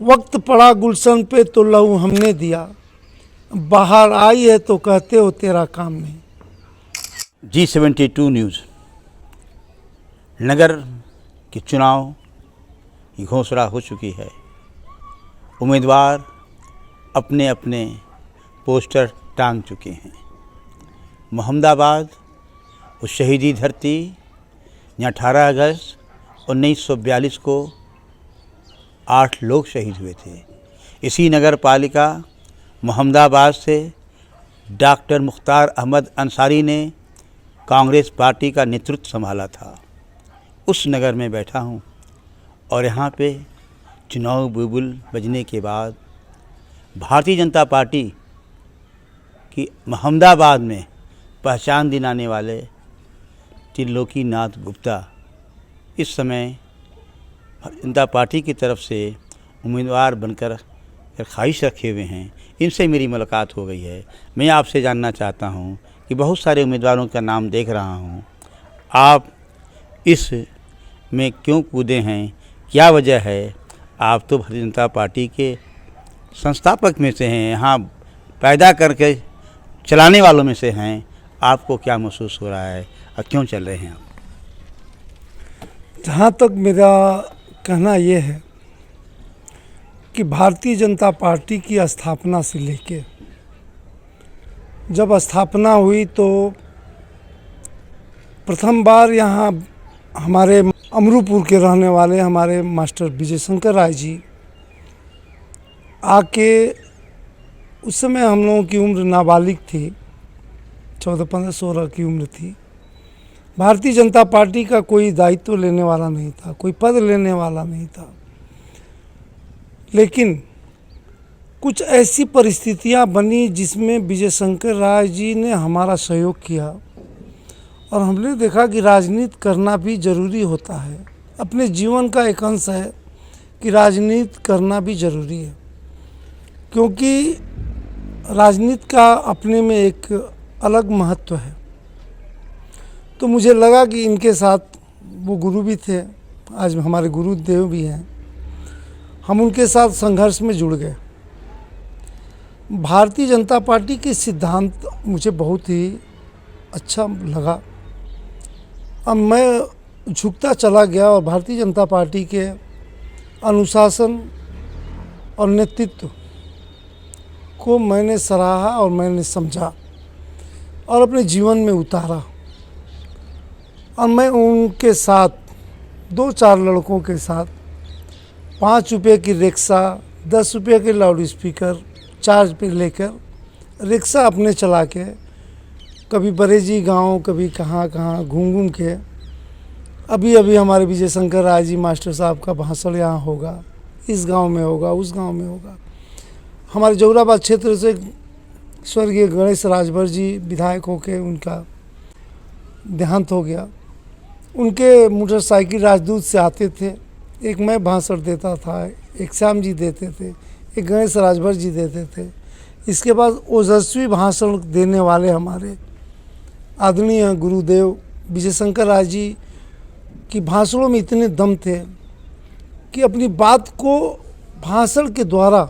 वक्त पड़ा गुलशन पे तो लहू हमने दिया, बाहर आई है तो कहते हो तेरा काम नहीं। G72 news. नगर के चुनाव की घोषणा हो चुकी है। उम्मीदवार अपने अपने पोस्टर टांग चुके हैं। मोहम्मदाबाद उस शहीदी धरती जहाँ 18 अगस्त 1942 को 8 लोग शहीद हुए थे। इसी नगर पालिका मोहम्मदाबाद से डॉक्टर मुख्तार अहमद अंसारी ने कांग्रेस पार्टी का नेतृत्व संभाला था। उस नगर में बैठा हूँ और यहाँ पे चुनाव बुलबुल बजने के बाद भारतीय जनता पार्टी की मोहम्मदाबाद में पहचान दिलाने वाले त्रिलोकीनाथ गुप्ता इस समय भारतीय जनता पार्टी की तरफ से उम्मीदवार बनकर ख्वाहिश रखे हुए हैं। इनसे मेरी मुलाकात हो गई है। मैं आपसे जानना चाहता हूं कि बहुत सारे उम्मीदवारों का नाम देख रहा हूं, आप इस में क्यों कूदे हैं, क्या वजह है? आप तो भारतीय जनता पार्टी के संस्थापक में से हैं, यहाँ पैदा करके चलाने वालों में से हैं। आपको क्या महसूस हो रहा है और क्यों चल रहे हैं आप? जहाँ तक मेरा कहना ये है कि भारतीय जनता पार्टी की स्थापना से लेके जब स्थापना हुई तो प्रथम बार यहाँ हमारे अमरूपुर के रहने वाले हमारे मास्टर विजय शंकर राय जी आके, उस समय हम लोगों की उम्र नाबालिग थी, 14, 15, 16 की उम्र थी। भारतीय जनता पार्टी का कोई दायित्व लेने वाला नहीं था, कोई पद लेने वाला नहीं था, लेकिन कुछ ऐसी परिस्थितियां बनी जिसमें विजय शंकर राय जी ने हमारा सहयोग किया और हमने देखा कि राजनीति करना भी ज़रूरी होता है। अपने जीवन का एक अंश है कि राजनीति करना भी ज़रूरी है, क्योंकि राजनीति का अपने में एक अलग महत्व है। तो मुझे लगा कि इनके साथ, वो गुरु भी थे, आज हमारे गुरुदेव भी हैं, हम उनके साथ संघर्ष में जुड़ गए। भारतीय जनता पार्टी के सिद्धांत मुझे बहुत ही अच्छा लगा और मैं झुकता चला गया और भारतीय जनता पार्टी के अनुशासन और नेतृत्व को मैंने सराहा और मैंने समझा और अपने जीवन में उतारा। और मैं उनके साथ 2-4 लड़कों के साथ 5 रुपये की रिक्शा, 10 रुपये के लाउड स्पीकर चार्ज पे लेकर रिक्शा अपने चला के कभी बरेजी गांव, कभी कहाँ कहाँ घूम के, अभी हमारे विजय शंकर राय जी मास्टर साहब का भाषण यहाँ होगा, इस गांव में होगा, उस गांव में होगा। हमारे जौराबाद क्षेत्र से स्वर्गीय गणेश राजभर जी विधायक होके उनका देहांत हो गया। उनके मोटरसाइकिल राजदूत से आते थे, एक मैं भाषण देता था, एक श्याम जी देते थे, एक गणेश राजभर जी देते थे। इसके बाद ओजस्वी भाषण देने वाले हमारे आदरणीय गुरुदेव विजय शंकर राय जी की भाषणों में इतने दम थे कि अपनी बात को भाषण के द्वारा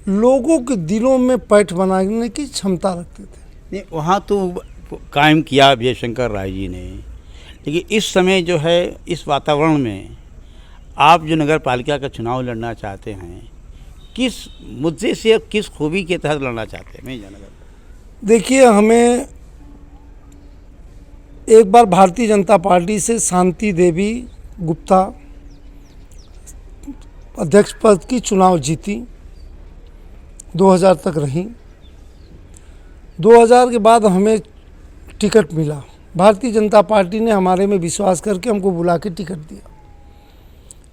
लोगों के दिलों में पैठ बनाने की क्षमता रखते थे। नहीं, वहाँ तो कायम किया विजय शंकर राय जी ने, लेकिन इस समय जो है, इस वातावरण में आप जो नगर पालिका का चुनाव लड़ना चाहते हैं, किस मुद्दे से, किस खूबी के तहत लड़ना चाहते हैं? मैं जानना चाहता हूँ। देखिए, हमें एक बार भारतीय जनता पार्टी से शांति देवी गुप्ता अध्यक्ष पद की चुनाव जीती, 2000 तक रही। 2000 के बाद हमें टिकट मिला। भारतीय जनता पार्टी ने हमारे में विश्वास करके हमको बुला के टिकट दिया,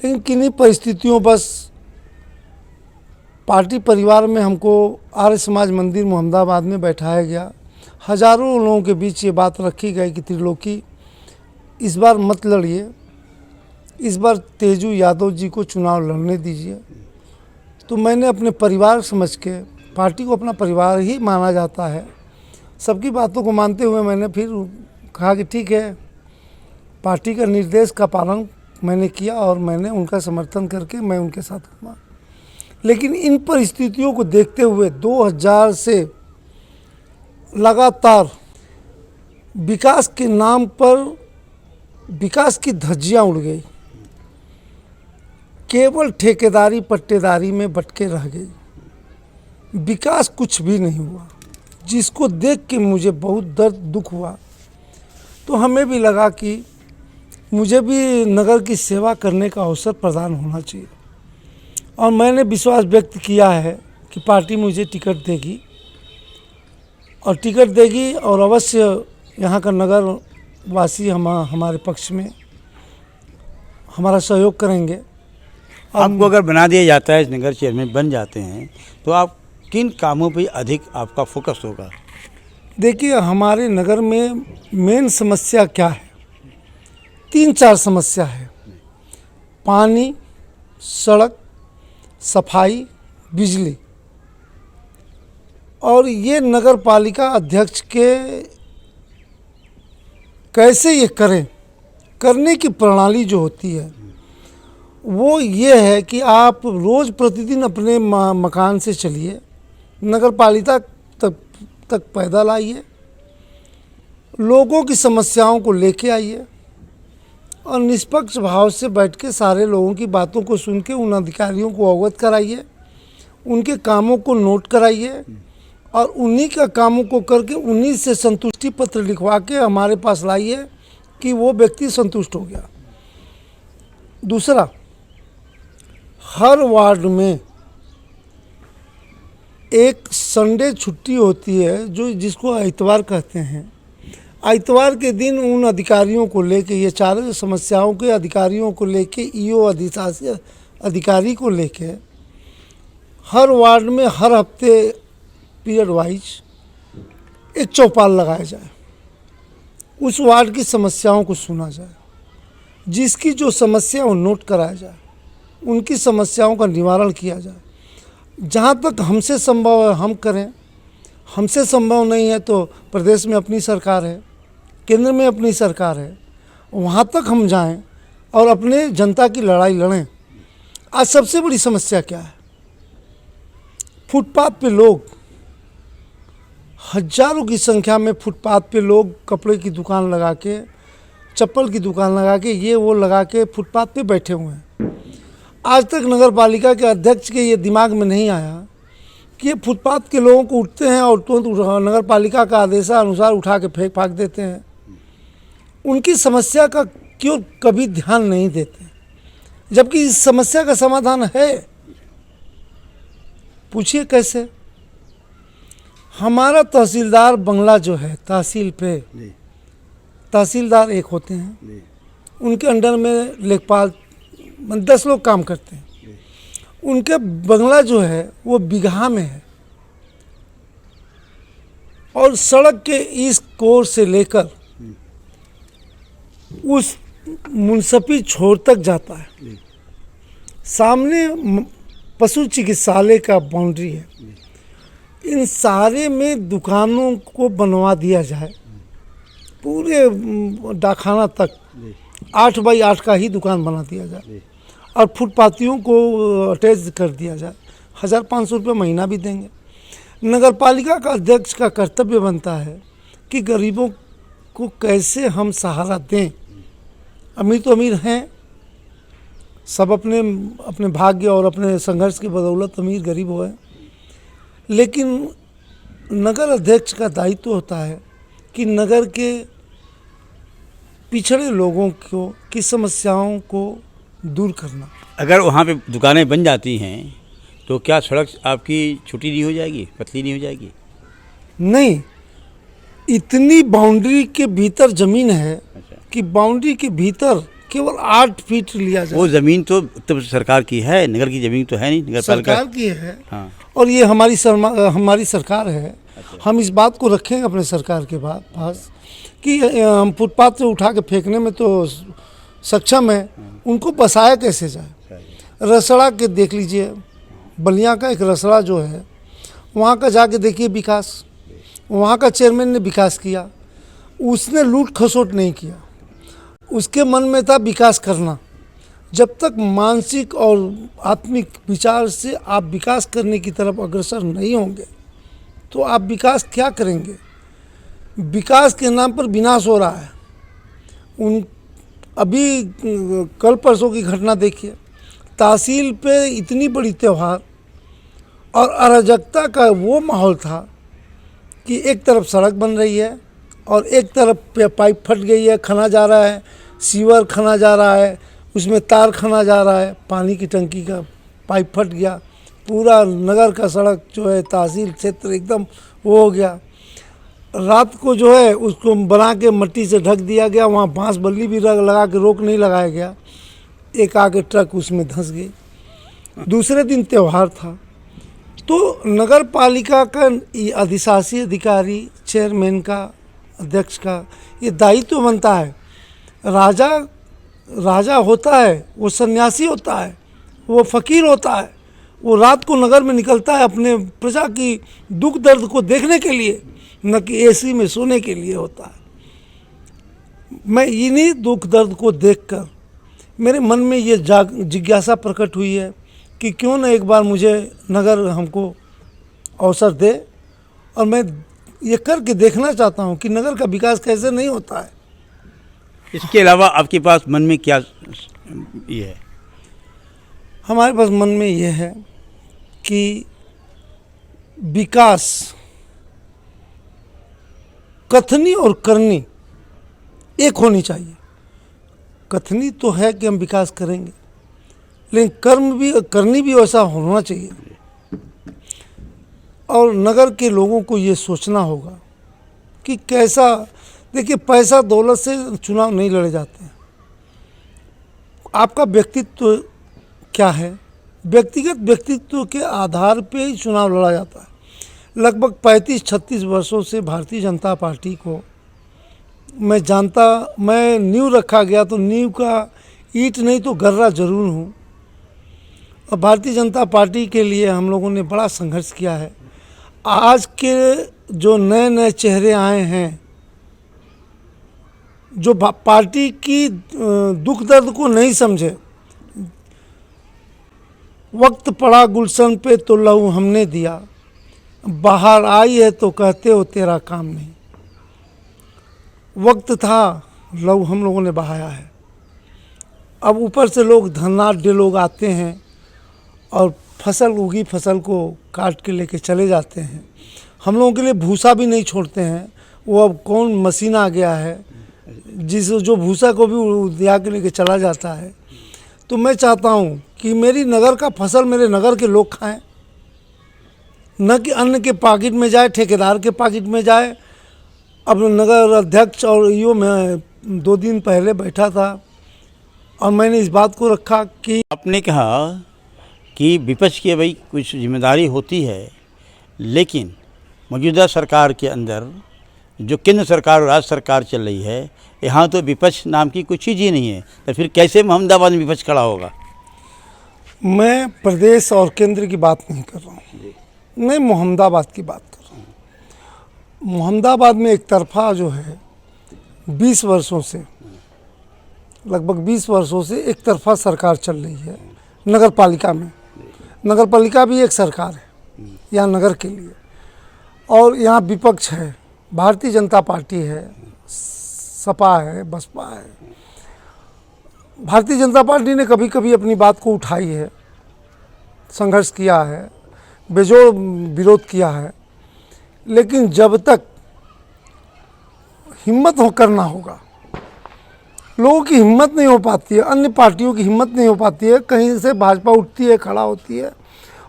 लेकिन किन्हीं परिस्थितियों बस पार्टी परिवार में हमको आर्य समाज मंदिर मोहम्मदाबाद में बैठाया गया। हजारों लोगों के बीच ये बात रखी गई कि त्रिलोकी, इस बार मत लड़िए, इस बार तेजू यादव जी को चुनाव लड़ने दीजिए। तो मैंने अपने परिवार समझ के, पार्टी को अपना परिवार ही माना जाता है, सबकी बातों को मानते हुए मैंने फिर कहा कि ठीक है, पार्टी का निर्देश का पालन मैंने किया और मैंने उनका समर्थन करके मैं उनके साथ घूमा। लेकिन इन परिस्थितियों को देखते हुए 2000 से लगातार विकास के नाम पर विकास की धज्जियां उड़ गई, केवल ठेकेदारी पट्टेदारी में बटके रह गई, विकास कुछ भी नहीं हुआ, जिसको देख के मुझे बहुत दर्द दुख हुआ। तो हमें भी लगा कि मुझे भी नगर की सेवा करने का अवसर प्रदान होना चाहिए, और मैंने विश्वास व्यक्त किया है कि पार्टी मुझे टिकट देगी और अवश्य यहाँ का नगर वासी हमारे पक्ष में हमारा सहयोग करेंगे। आपको अगर बना दिया जाता है, नगर चेयरमैन बन जाते हैं, तो आप किन कामों पे अधिक आपका फोकस होगा? देखिए, हमारे नगर में मेन समस्या क्या है? 3-4 समस्या है। पानी, सड़क, सफाई, बिजली। और ये नगर पालिका अध्यक्ष के कैसे ये करें, करने की प्रणाली जो होती है वो ये है कि आप रोज़ प्रतिदिन अपने मकान से चलिए, नगर पालिका तक पैदल आइए, लोगों की समस्याओं को लेके आइए और निष्पक्ष भाव से बैठ के सारे लोगों की बातों को सुन के उन अधिकारियों को अवगत कराइए, उनके कामों को नोट कराइए और उन्हीं का कामों को करके उन्हीं से संतुष्टि पत्र लिखवा के हमारे पास लाइए कि वो व्यक्ति संतुष्ट हो गया। दूसरा, हर वार्ड में एक संडे छुट्टी होती है जिसको आइतवार कहते हैं। आइतवार के दिन उन अधिकारियों को लेके, ये चारों समस्याओं के अधिकारियों को लेके, ईओ अधिकारी को लेके हर वार्ड में हर हफ्ते पीरियड वाइज एक चौपाल लगाया जाए, उस वार्ड की समस्याओं को सुना जाए, जिसकी जो समस्या वो नोट कराया जाए, उनकी समस्याओं का निवारण किया जाए। जहाँ तक हमसे संभव है हम करें, हमसे संभव नहीं है तो प्रदेश में अपनी सरकार है, केंद्र में अपनी सरकार है, वहाँ तक हम जाएं और अपने जनता की लड़ाई लड़ें। आज सबसे बड़ी समस्या क्या है? फुटपाथ पे लोग, हजारों की संख्या में फुटपाथ पे लोग कपड़े की दुकान लगा के, चप्पल की दुकान लगा के, ये वो लगा के फुटपाथ पे बैठे हुए हैं। आज तक नगर पालिका के अध्यक्ष के ये दिमाग में नहीं आया कि ये फुटपाथ के लोगों को उठते हैं और तुरंत नगर पालिका का आदेशानुसार उठा के फाँक देते हैं। उनकी समस्या का क्यों कभी ध्यान नहीं देते, जबकि इस समस्या का समाधान है। पूछिए कैसे? हमारा तहसीलदार बंगला जो है, तहसील पे तहसीलदार एक होते हैं, उनके अंडर में लेखपाल 10 लोग काम करते हैं। उनके बंगला जो है वो बिगहा में है और सड़क के इस कोर से लेकर उस मुंसफी छोर तक जाता है। सामने पशु चिकित्सालय का बाउंड्री है। इन सारे में दुकानों को बनवा दिया जाए, पूरे डाकखाना तक 8 बाई 8 का ही दुकान बना दिया जाए और फुटपाथियों को अटैच कर दिया जाए। 1500 रुपये महीना भी देंगे। नगर पालिका का अध्यक्ष का कर्तव्य बनता है कि गरीबों को कैसे हम सहारा दें। अमीर तो अमीर हैं, सब अपने अपने भाग्य और अपने संघर्ष की बदौलत अमीर गरीब हुए, लेकिन नगर अध्यक्ष का दायित्व होता है कि नगर के पिछड़े लोगों की समस्याओं को दूर करना। अगर वहाँ पे दुकानें बन जाती हैं तो क्या सड़क आपकी छोटी नहीं हो जाएगी, पतली नहीं हो जाएगी? नहीं, इतनी बाउंड्री के भीतर ज़मीन है कि बाउंड्री के भीतर केवल 8 फीट लिया जाए। वो ज़मीन तो उत्तर सरकार की है, नगर की ज़मीन तो है नहीं, नगर पालिका सरकार की है। हाँ। और ये हमारी सरकार है। हम इस बात को रखेंगे अपने सरकार के पास कि हम फुटपाथ से उठा के फेंकने में तो सक्षम है, उनको बसाया कैसे जाए। रसड़ा के देख लीजिए, बलिया का एक रसड़ा जो है, वहाँ का जाके देखिए विकास। वहाँ का चेयरमैन ने विकास किया, उसने लूट खसोट नहीं किया, उसके मन में था विकास करना। जब तक मानसिक और आत्मिक विचार से आप विकास करने की तरफ अग्रसर नहीं होंगे तो आप विकास क्या करेंगे। विकास के नाम पर विनाश हो रहा है। अभी कल परसों की घटना देखिए, तहसील पे इतनी बड़ी त्यौहार और अराजकता का वो माहौल था कि एक तरफ सड़क बन रही है और एक तरफ पाइप फट गई है, खना जा रहा है, सीवर खना जा रहा है, उसमें तार खना जा रहा है, पानी की टंकी का पाइप फट गया, पूरा नगर का सड़क जो है तहसील क्षेत्र एकदम वो हो गया। रात को जो है उसको बना के मट्टी से ढक दिया गया, वहाँ बांस बल्ली भी लगा के रोक नहीं लगाया गया, एक आगे ट्रक उसमें धंस गई। दूसरे दिन त्यौहार था तो नगर पालिका का अधिशासी अधिकारी, चेयरमैन का, अध्यक्ष का ये दायित्व बनता है। राजा होता है, वो सन्यासी होता है, वो फकीर होता है, वो रात को नगर में निकलता है अपने प्रजा की दुख दर्द को देखने के लिए, न कि एसी में सोने के लिए होता है। मैं इन्हीं दुख दर्द को देखकर मेरे मन में ये जिज्ञासा प्रकट हुई है कि क्यों न एक बार मुझे नगर हमको अवसर दे और मैं ये करके देखना चाहता हूँ कि नगर का विकास कैसे नहीं होता है। इसके अलावा आपके पास मन में क्या ये है? हमारे पास मन में ये है कि विकास कथनी और करनी एक होनी चाहिए। कथनी तो है कि हम विकास करेंगे, लेकिन करनी भी वैसा होना चाहिए। और नगर के लोगों को ये सोचना होगा कि कैसा, देखिए पैसा दौलत से चुनाव नहीं लड़े जाते हैं। आपका व्यक्तित्व क्या है, व्यक्तिगत व्यक्तित्व के आधार पे ही चुनाव लड़ा जाता है। लगभग 35-36 वर्षों से भारतीय जनता पार्टी को मैं नींव रखा गया तो नींव का ईंट नहीं तो गर्रा जरूर हूँ। और भारतीय जनता पार्टी के लिए हम लोगों ने बड़ा संघर्ष किया है। आज के जो नए नए चेहरे आए हैं, जो पार्टी की दुख दर्द को नहीं समझे, वक्त पड़ा गुलशन पे तो लहू हमने दिया, बाहर आई है तो कहते हो तेरा काम नहीं। वक्त था, लहू हम लोगों ने बहाया है। अब ऊपर से लोग धनाढ्य लोग आते हैं और उगी फसल को काट के लेके चले जाते हैं। हम लोगों के लिए भूसा भी नहीं छोड़ते हैं। वो अब कौन मशीन आ गया है जो भूसा को भी उधिया के लेके चला जाता है। तो मैं चाहता हूँ कि मेरी नगर का फसल मेरे नगर के लोग खाएं, न कि अन्य के पॉकेट में जाए, ठेकेदार के पॉकेट में जाए। अब नगर अध्यक्ष और ईओ में 2 दिन पहले बैठा था और मैंने इस बात को रखा कि आपने कहा कि विपक्ष की भाई कुछ जिम्मेदारी होती है, लेकिन मौजूदा सरकार के अंदर जो केंद्र सरकार और राज्य सरकार चल रही है, यहाँ तो विपक्ष नाम की कुछ चीज़ ही नहीं है। तो फिर कैसे मोहम्मदाबाद में विपक्ष खड़ा होगा? मैं प्रदेश और केंद्र की बात नहीं कर रहा हूँ, मैं मोहम्मदाबाद की बात कर रहा हूँ। मोहम्मदाबाद में एक तरफा जो है 20 वर्षों से, लगभग 20 वर्षों से एक तरफा सरकार चल रही है नगर पालिका में। नगर पालिका भी एक सरकार है यहाँ नगर के लिए, और यहाँ विपक्ष है, भारतीय जनता पार्टी है, सपा है, बसपा है। भारतीय जनता पार्टी ने कभी कभी अपनी बात को उठाई है, संघर्ष किया है, बेजोड़ विरोध किया है, लेकिन जब तक हिम्मत करना होगा, लोगों की हिम्मत नहीं हो पाती है, अन्य पार्टियों की हिम्मत नहीं हो पाती है। कहीं से भाजपा उठती है, खड़ा होती है,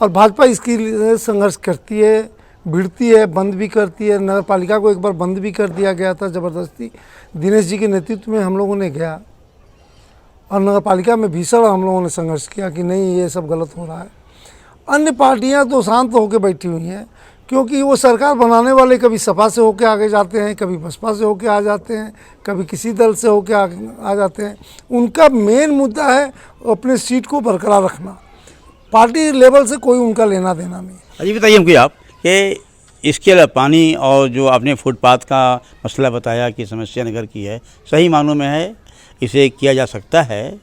और भाजपा इसके लिए संघर्ष करती है, भिड़ती है, बंद भी करती है। नगर पालिका को एक बार बंद भी कर दिया गया था ज़बरदस्ती, दिनेश जी के नेतृत्व में हम लोगों ने गया, और नगर पालिका में भीषण हम लोगों ने संघर्ष किया कि नहीं ये सब गलत हो रहा है। अन्य पार्टियां तो शांत होकर बैठी हुई हैं, क्योंकि वो सरकार बनाने वाले कभी सपा से होकर आगे जाते हैं, कभी बसपा से होकर आ जाते हैं, कभी किसी दल से होकर आ जाते हैं। उनका मेन मुद्दा है अपने सीट को बरकरार रखना, पार्टी लेवल से कोई उनका लेना देना नहीं। अजी बताइए हमको आप कि इसके अलावा पानी और जो आपने फुटपाथ का मसला बताया कि समस्या नगर की है, सही मानों में है, इसे किया जा सकता है।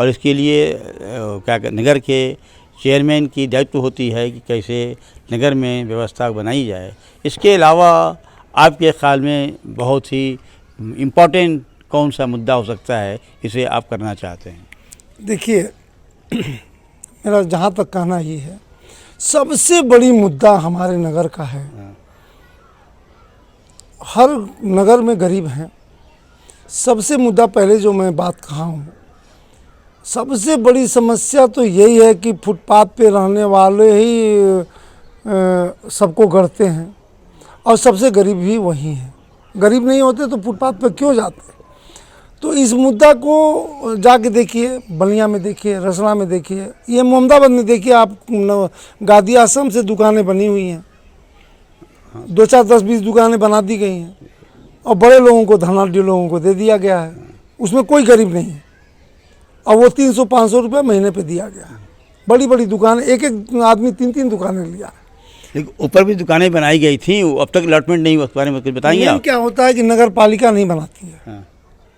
और इसके लिए नगर के चेयरमैन की दायित्व होती है कि कैसे नगर में व्यवस्था बनाई जाए। इसके अलावा आपके ख्याल में बहुत ही इम्पोर्टेंट कौन सा मुद्दा हो सकता है, इसे आप करना चाहते हैं? देखिए, मेरा जहाँ तक कहना ये है, सबसे बड़ी मुद्दा हमारे नगर का है। हर नगर में गरीब हैं। सबसे मुद्दा पहले जो मैं बात कहा हूँ, सबसे बड़ी समस्या तो यही है कि फुटपाथ पे रहने वाले ही सबको गढ़ते हैं और सबसे गरीब भी वही हैं। गरीब नहीं होते तो फुटपाथ पे क्यों जाते? तो इस मुद्दा को जाके देखिए, बलिया में देखिए, रसड़ा में देखिए, ये मोहम्मदाबाद में देखिए आप, गादी आश्रम से दुकानें बनी हुई हैं, 2 4 10 20 दुकानें बना दी गई हैं और बड़े लोगों को, धनाढ़ी लोगों को दे दिया गया है। उसमें कोई गरीब नहीं है और वो 300-500 रुपये महीने पे दिया गया है। बड़ी बड़ी दुकानें, एक एक आदमी 3-3 दुकानें लिया है। लेकिन ऊपर भी दुकानें बनाई गई थी, अब तक अलॉटमेंट नहीं हुआ, उस बारे में कुछ बताएंगे आप? क्या होता है कि नगर पालिका नहीं बनाती है। हाँ।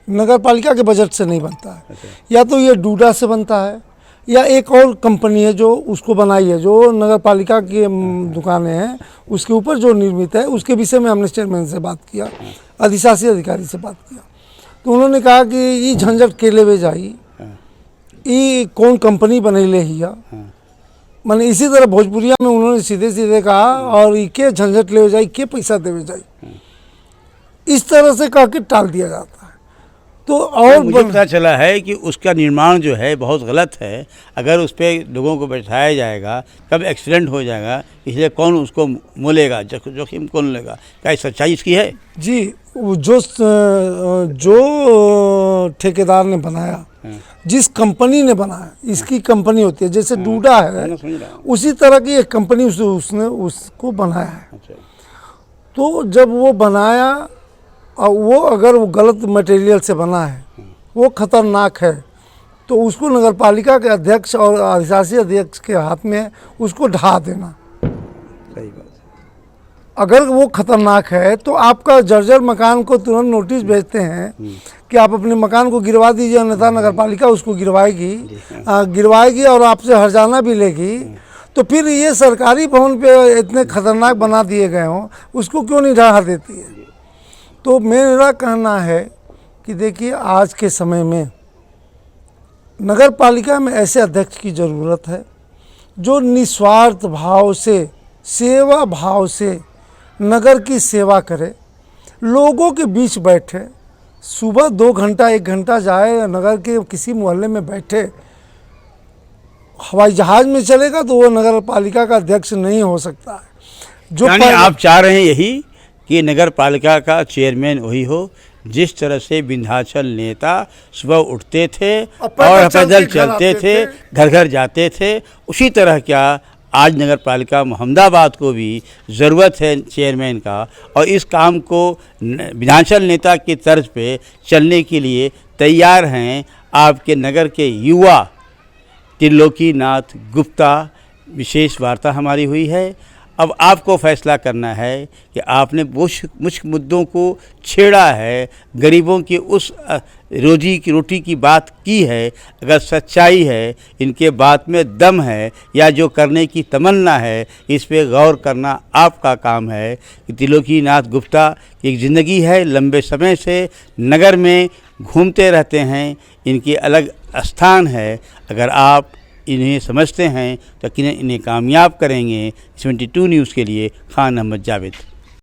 नगर पालिका के बजट से नहीं बनता है। अच्छा। या तो ये डूडा से बनता है या एक और कंपनी है जो उसको बनाई है, जो नगर पालिका की दुकानें हैं उसके ऊपर जो निर्मित है। उसके विषय में हमने चेयरमैन से बात किया, अधिशासी अधिकारी से बात किया, तो उन्होंने कहा कि ये झंझट के लेवे जाई, ये कौन कंपनी बनैले हिया। मैंने इसी तरह भोजपुरिया में उन्होंने सीधे सीधे कहा, और के झंझट ले जाए, के पैसा देवे जाए, इस तरह से कह के टाल दिया जाता है। तो और मुझे पता चला है कि उसका निर्माण जो है बहुत गलत है। अगर उस पर लोगों को बैठाया जाएगा, कब एक्सीडेंट हो जाएगा, इसलिए कौन उसको मोलेगा, जोखिम कौन लेगा? क्या ये सच्चाई इसकी है? जी, जो ठेकेदार ने बनाया, जिस कंपनी ने बनाया, इसकी कंपनी होती है, जैसे डूडा है उसी तरह की एक कंपनी उसने उसको बनाया है। अच्छा। तो जब वो बनाया और वो अगर वो गलत मटेरियल से बना है, वो खतरनाक है, तो उसको नगर पालिका के अध्यक्ष और अधिशासी अध्यक्ष के हाथ में उसको ढहा देना। सही बात। अगर वो खतरनाक है तो आपका जर्जर मकान को तुरंत नोटिस भेजते हैं कि आप अपने मकान को गिरवा दीजिए, अन्यथा नगर पालिका उसको गिरवाएगी और आपसे हर्जाना भी लेगी। तो फिर ये सरकारी भवन पे इतने खतरनाक बना दिए गए हों, उसको क्यों नहीं ढहा देती है? तो मेरा कहना है कि देखिए, आज के समय में नगर पालिका में ऐसे अध्यक्ष की ज़रूरत है जो निस्वार्थ भाव से, सेवा भाव से नगर की सेवा करे, लोगों के बीच बैठे, सुबह 2 घंटा 1 घंटा जाए नगर के किसी मोहल्ले में बैठे। हवाई जहाज़ में चलेगा तो वो नगर पालिका का अध्यक्ष नहीं हो सकता है। जो यानी आप चाह रहे हैं यही कि नगर पालिका का चेयरमैन वही हो, जिस तरह से विंध्याचल नेता सुबह उठते थे और पैदल चलते थे, घर घर जाते थे, उसी तरह क्या आज नगर पालिका मोहम्मदाबाद को भी ज़रूरत है चेयरमैन का। और इस काम को विंध्याचल नेता की तर्ज पे चलने के लिए तैयार हैं आपके नगर के युवा त्रिलोकीनाथ गुप्ता। विशेष वार्ता हमारी हुई है। अब आपको फैसला करना है कि आपने मुख्य मुद्दों को छेड़ा है, गरीबों की उस रोजी की रोटी की बात की है। अगर सच्चाई है, इनके बात में दम है या जो करने की तमन्ना है, इस पे गौर करना आपका काम है। कि त्रिलोकीनाथ गुप्ता की एक ज़िंदगी है, लंबे समय से नगर में घूमते रहते हैं, इनकी अलग स्थान है। अगर आप इन्हें समझते हैं तो यकीनन इन्हें कामयाब करेंगे। 72 न्यूज़ के लिए खान अहमद जावेद।